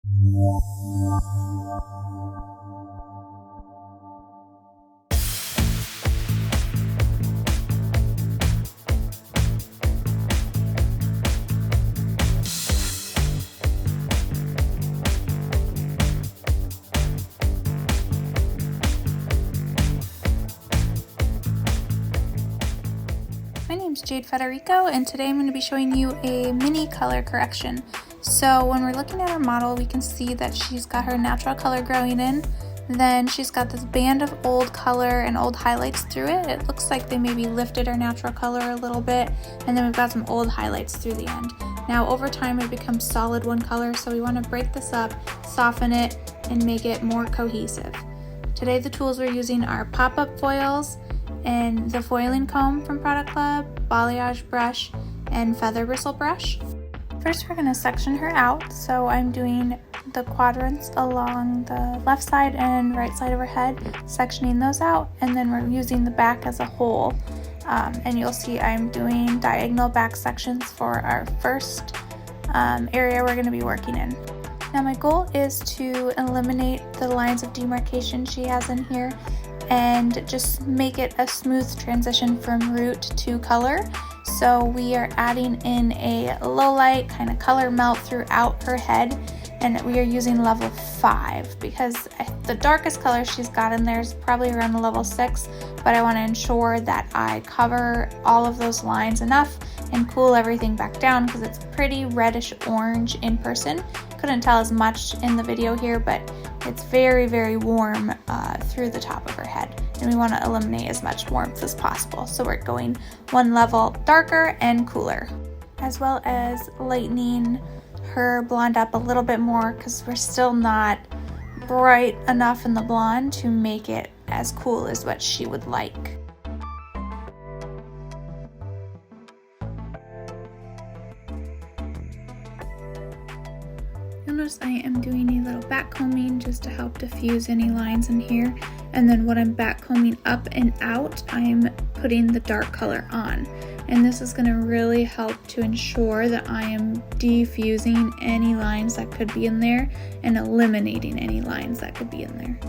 My name's Jade Federico, and today I'm going to be showing you a mini color correction. So when we're looking at our model, we can see that she's got her natural color growing in, then she's got this band of old color and old highlights through it. It looks like they maybe lifted her natural color a little bit, and then we've got some old highlights through the end. Now over time it becomes solid one color, so we want to break this up, soften it, and make it more cohesive. Today the tools we're using are pop-up foils, and the foiling comb from Product Club, balayage brush, and feather bristle brush. First we're going to section her out, so I'm doing the quadrants along the left side and right side of her head, sectioning those out, and then we're using the back as a whole. And you'll see I'm doing diagonal back sections for our first area we're going to be working in. Now my goal is to eliminate the lines of demarcation she has in here and just make it a smooth transition from root to color. So we are adding in a low light kind of color melt throughout her head, and we are using level 5 because the darkest color she's got in there is probably around a level 6, but I want to ensure that I cover all of those lines enough and cool everything back down because it's pretty reddish orange in person. Couldn't tell as much in the video here, but it's very, very warm through the top of her head, and we want to eliminate as much warmth as possible. So we're going one level darker and cooler, as well as lightening her blonde up a little bit more because we're still not bright enough in the blonde to make it as cool as what she would like. You'll notice I am doing a little back combing just to help diffuse any lines in here, and then when I'm back combing up and out, I'm putting the dark color on, and this is going to really help to ensure that I am diffusing any lines that could be in there and eliminating any lines that could be in there.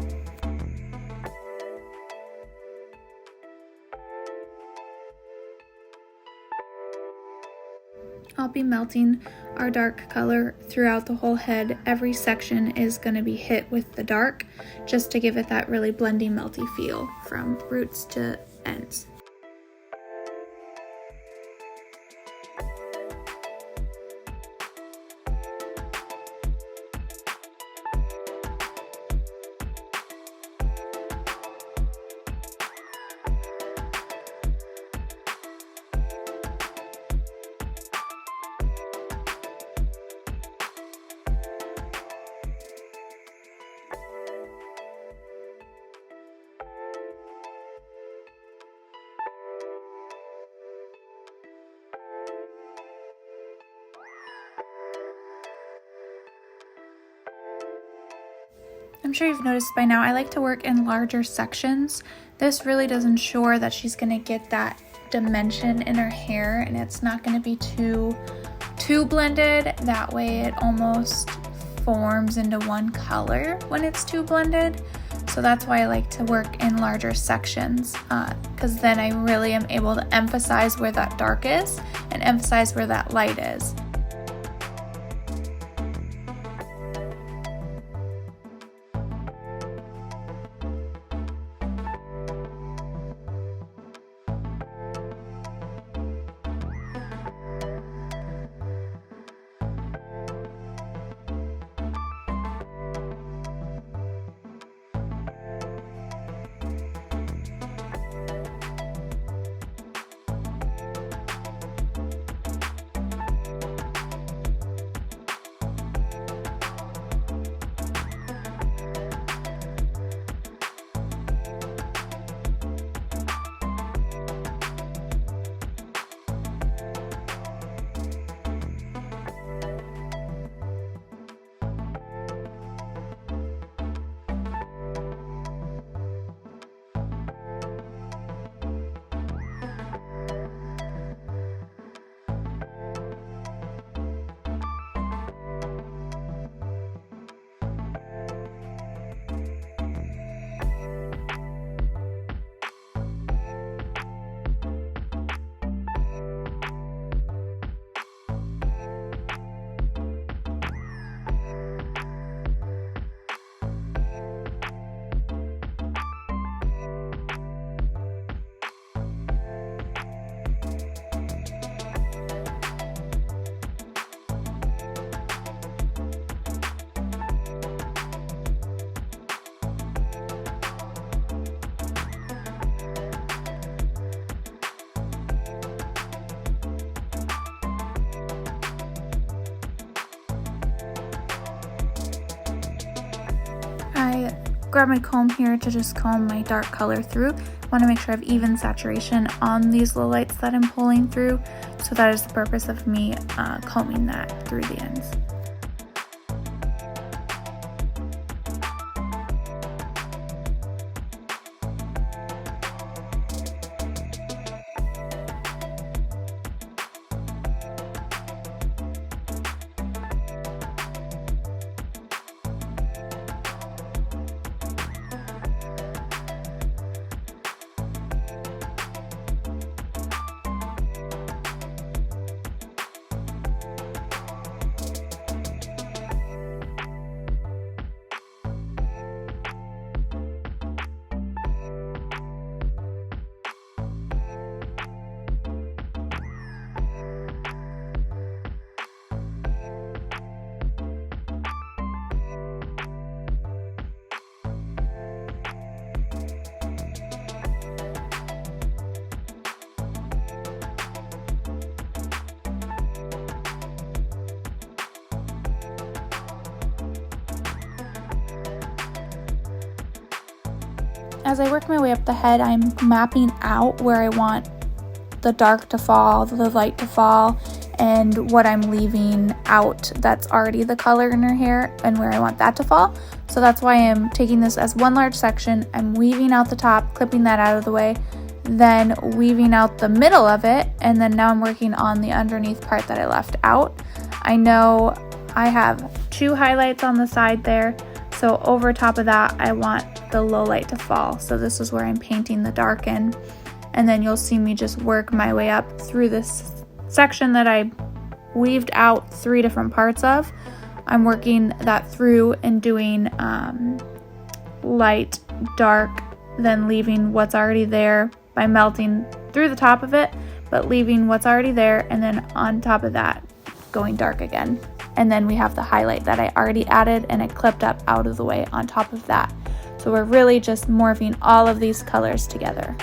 I'll be melting our dark color throughout the whole head. Every section is going to be hit with the dark just to give it that really blendy, melty feel from roots to ends. I'm sure you've noticed by now I like to work in larger sections. This really does ensure that she's going to get that dimension in her hair, and it's not going to be too blended. That way it almost forms into one color when it's too blended. So that's why I like to work in larger sections, because then I really am able to emphasize where that dark is and emphasize where that light is. I grab my comb here to just comb my dark color through. I want to make sure I have even saturation on these low lights that I'm pulling through, so that is the purpose of me combing that through the ends. As I work my way up the head, I'm mapping out where I want the dark to fall, the light to fall, and what I'm leaving out that's already the color in her hair and where I want that to fall. So that's why I'm taking this as one large section. I'm weaving out the top, clipping that out of the way, then weaving out the middle of it, and then now I'm working on the underneath part that I left out. I know I have 2 highlights on the side there, so over top of that I want the low light to fall. So this is where I'm painting the dark in, and then you'll see me just work my way up through this section that I weaved out 3 different parts of. I'm working that through and doing light, dark, then leaving what's already there by melting through the top of it, but leaving what's already there, and then on top of that going dark again. And then we have the highlight that I already added and I clipped up out of the way on top of that. So we're really just morphing all of these colors together.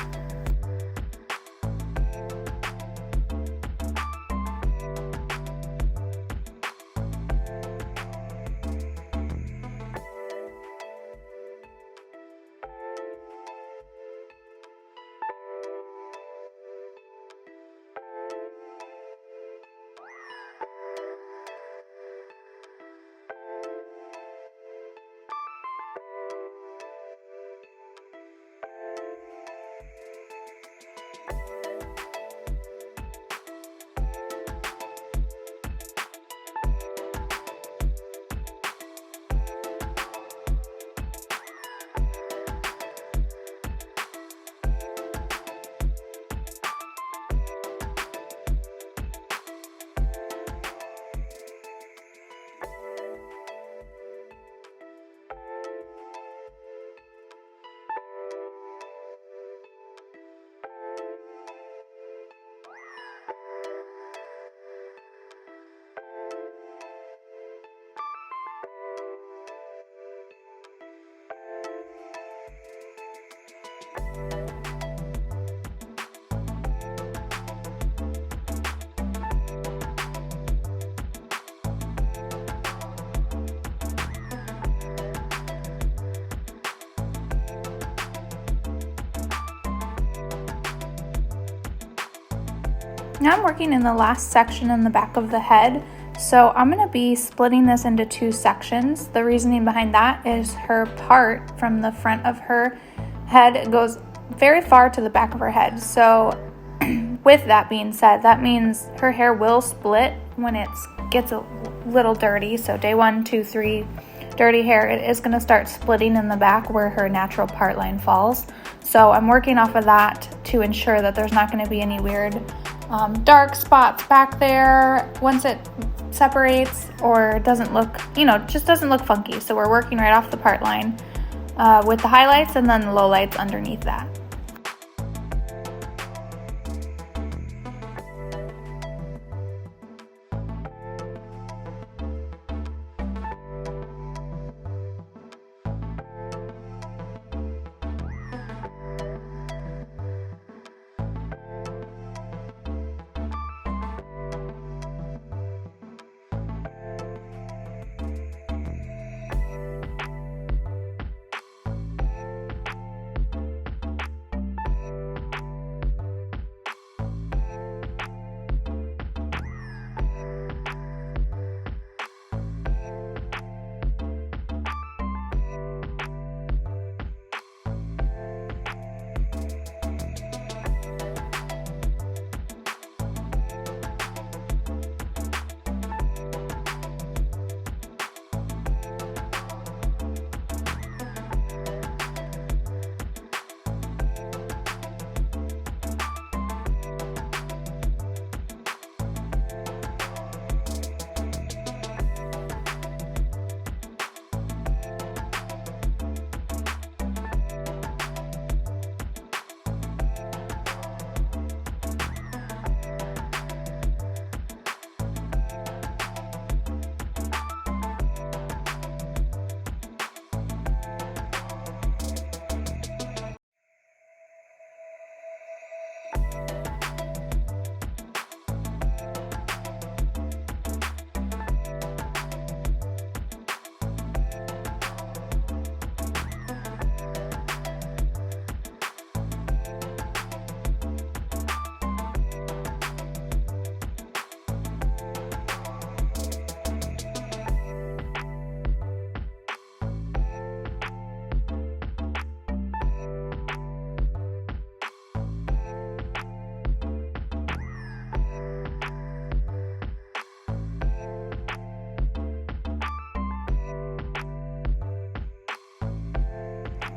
Now I'm working in the last section in the back of the head, so I'm going to be splitting this into 2 sections. The reasoning behind that is her part from the front of her head goes very far to the back of her head. So with that being said, that means her hair will split when it gets a little dirty. So day 1, 2, 3, dirty hair, it is going to start splitting in the back where her natural part line falls. So I'm working off of that to ensure that there's not going to be any weird dark spots back there once it separates, or doesn't look, just doesn't look funky. So we're working right off the part line with the highlights and then the lowlights underneath that.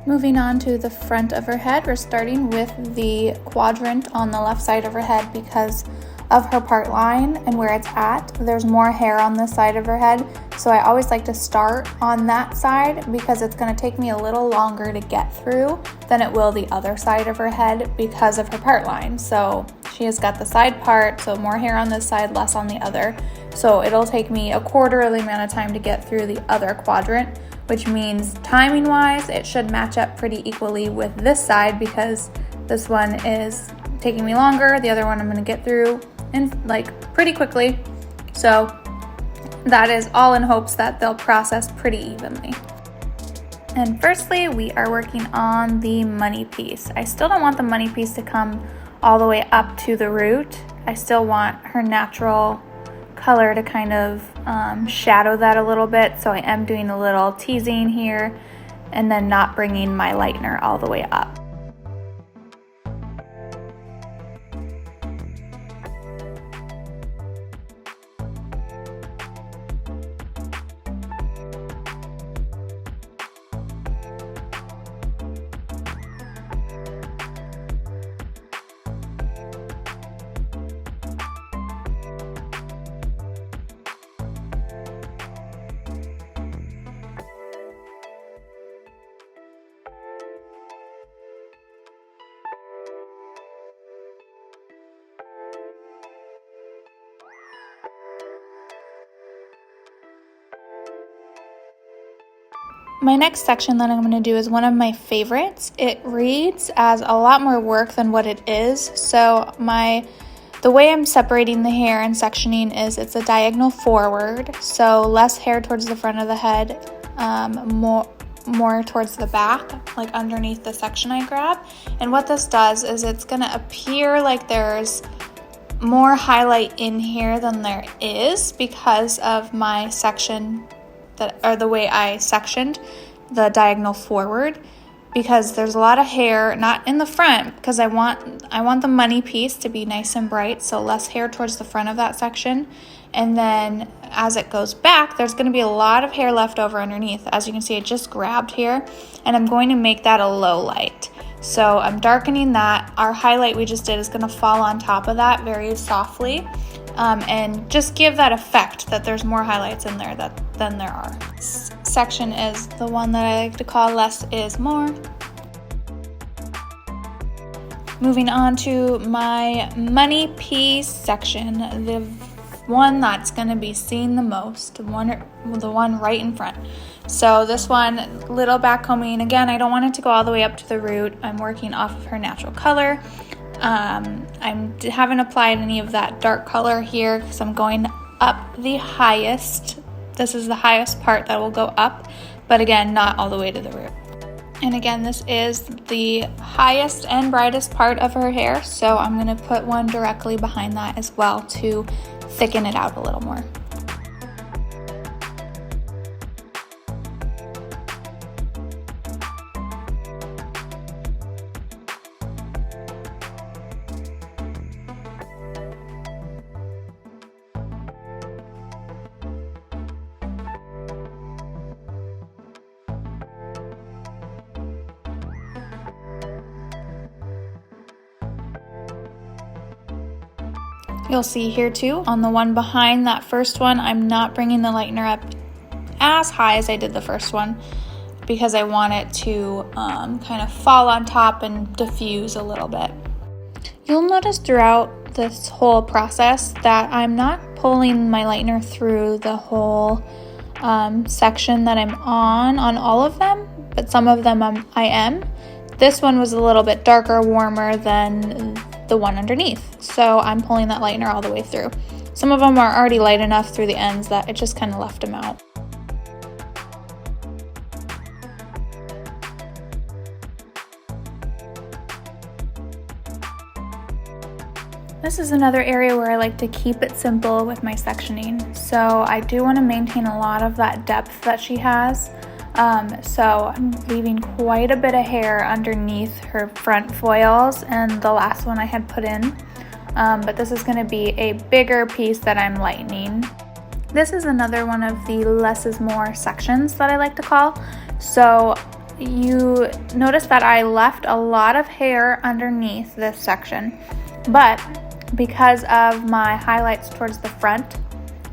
Moving on to the front of her head, we're starting with the quadrant on the left side of her head because of her part line and where it's at. There's more hair on this side of her head, so I always like to start on that side because it's going to take me a little longer to get through than it will the other side of her head because of her part line. So she has got the side part, so more hair on this side, less on the other. So it'll take me a quarter of the amount of time to get through the other quadrant, which means timing wise it should match up pretty equally with this side because this one is taking me longer, the other one I'm going to get through in like pretty quickly. So that is all in hopes that they'll process pretty evenly. And firstly, we are working on the money piece. I still don't want the money piece to come all the way up to the root. I still want her natural color to kind of shadow that a little bit. So I am doing a little teasing here and then not bringing my lightener all the way up. My next section that I'm going to do is one of my favorites. It reads as a lot more work than what it is. So the way I'm separating the hair and sectioning is it's a diagonal forward. So less hair towards the front of the head, more towards the back, like underneath the section I grab. And what this does is it's going to appear like there's more highlight in here than there is because of my section the way I sectioned the diagonal forward, because there's a lot of hair not in the front because I want the money piece to be nice and bright, so less hair towards the front of that section. And then as it goes back, there's going to be a lot of hair left over underneath. As you can see, I just grabbed here and I'm going to make that a low light. So I'm darkening that. Our highlight we just did is going to fall on top of that very softly. And just give that effect that there's more highlights in there than there are. This section is the one that I like to call less is more. Moving on to my money piece section, the one that's going to be seen the most, the one right in front. So this one, little back combing. Again, I don't want it to go all the way up to the root. I'm working off of her natural color. I haven't applied any of that dark color here because I'm going up the highest. This is the highest part that will go up, but again, not all the way to the root. And again, this is the highest and brightest part of her hair, so I'm going to put one directly behind that as well to thicken it out a little more. You'll see here too, on the one behind that first one, I'm not bringing the lightener up as high as I did the first one because I want it to kind of fall on top and diffuse a little bit. You'll notice throughout this whole process that I'm not pulling my lightener through the whole section that I'm on all of them, but some of them I am. This one was a little bit darker, warmer than the one underneath, so I'm pulling that lightener all the way through. Some of them are already light enough through the ends that it just kind of left them out. This is another area where I like to keep it simple with my sectioning. So I do want to maintain a lot of that depth that she has. So I'm leaving quite a bit of hair underneath her front foils and the last one I had put in. But this is going to be a bigger piece that I'm lightening. This is another one of the less is more sections that I like to call. So you notice that I left a lot of hair underneath this section, but because of my highlights towards the front,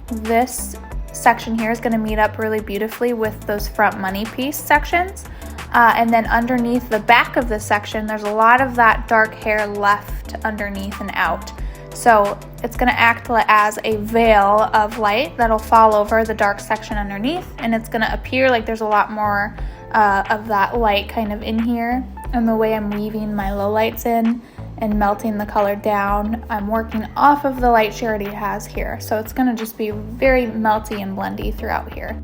this section here is going to meet up really beautifully with those front money piece sections. And then underneath the back of this section, there's a lot of that dark hair left underneath and out. So it's going to act as a veil of light that'll fall over the dark section underneath, and it's going to appear like there's a lot more of that light kind of in here. And the way I'm weaving my low lights in and melting the color down, I'm working off of the light she already has here. So it's going to just be very melty and blendy throughout here.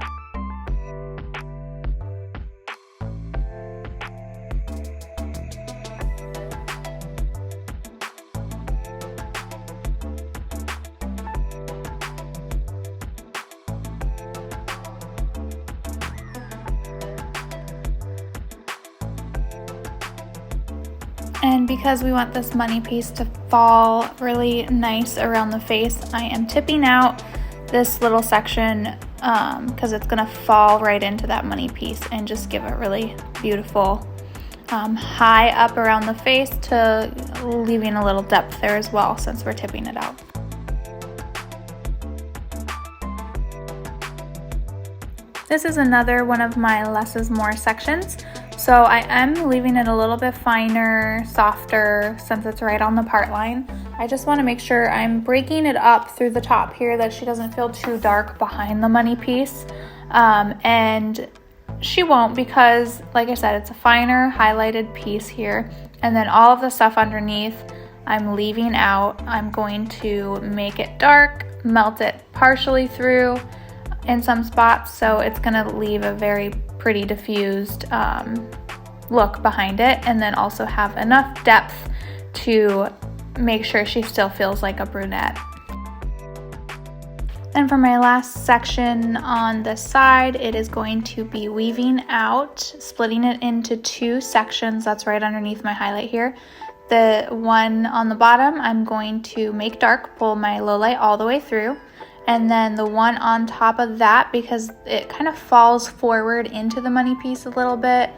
And because we want this money piece to fall really nice around the face, I am tipping out this little section because it's gonna fall right into that money piece and just give a really beautiful high up around the face, to leaving a little depth there as well since we're tipping it out. This is another one of my less is more sections. So I am leaving it a little bit finer, softer, since it's right on the part line. I just want to make sure I'm breaking it up through the top here, that she doesn't feel too dark behind the money piece. And she won't, because like I said, it's a finer highlighted piece here. And then all of the stuff underneath I'm leaving out. I'm going to make it dark, melt it partially through in some spots, so it's going to leave a very pretty diffused look behind it, and then also have enough depth to make sure she still feels like a brunette. And for my last section on this side, it is going to be weaving out, splitting it into two sections. That's right underneath my highlight here. The one on the bottom, I'm going to make dark, pull my low light all the way through. And then the one on top of that, because it kind of falls forward into the money piece a little bit,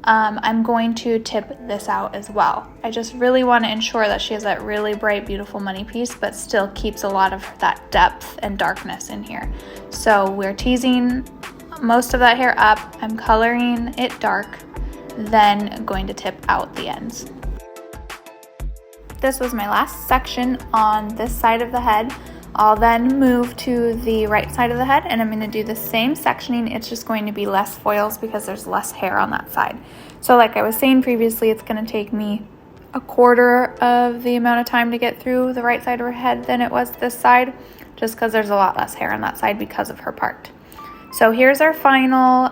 I'm going to tip this out as well. I just really want to ensure that she has that really bright, beautiful money piece, but still keeps a lot of that depth and darkness in here. So we're teasing most of that hair up. I'm coloring it dark, then going to tip out the ends. This was my last section on this side of the head. I'll then move to the right side of the head, and I'm going to do the same sectioning. It's just going to be less foils because there's less hair on that side. So like I was saying previously, it's going to take me a quarter of the amount of time to get through the right side of her head than it was this side, just because there's a lot less hair on that side because of her part. So here's our final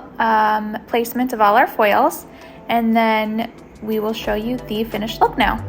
placement of all our foils, and then we will show you the finished look now.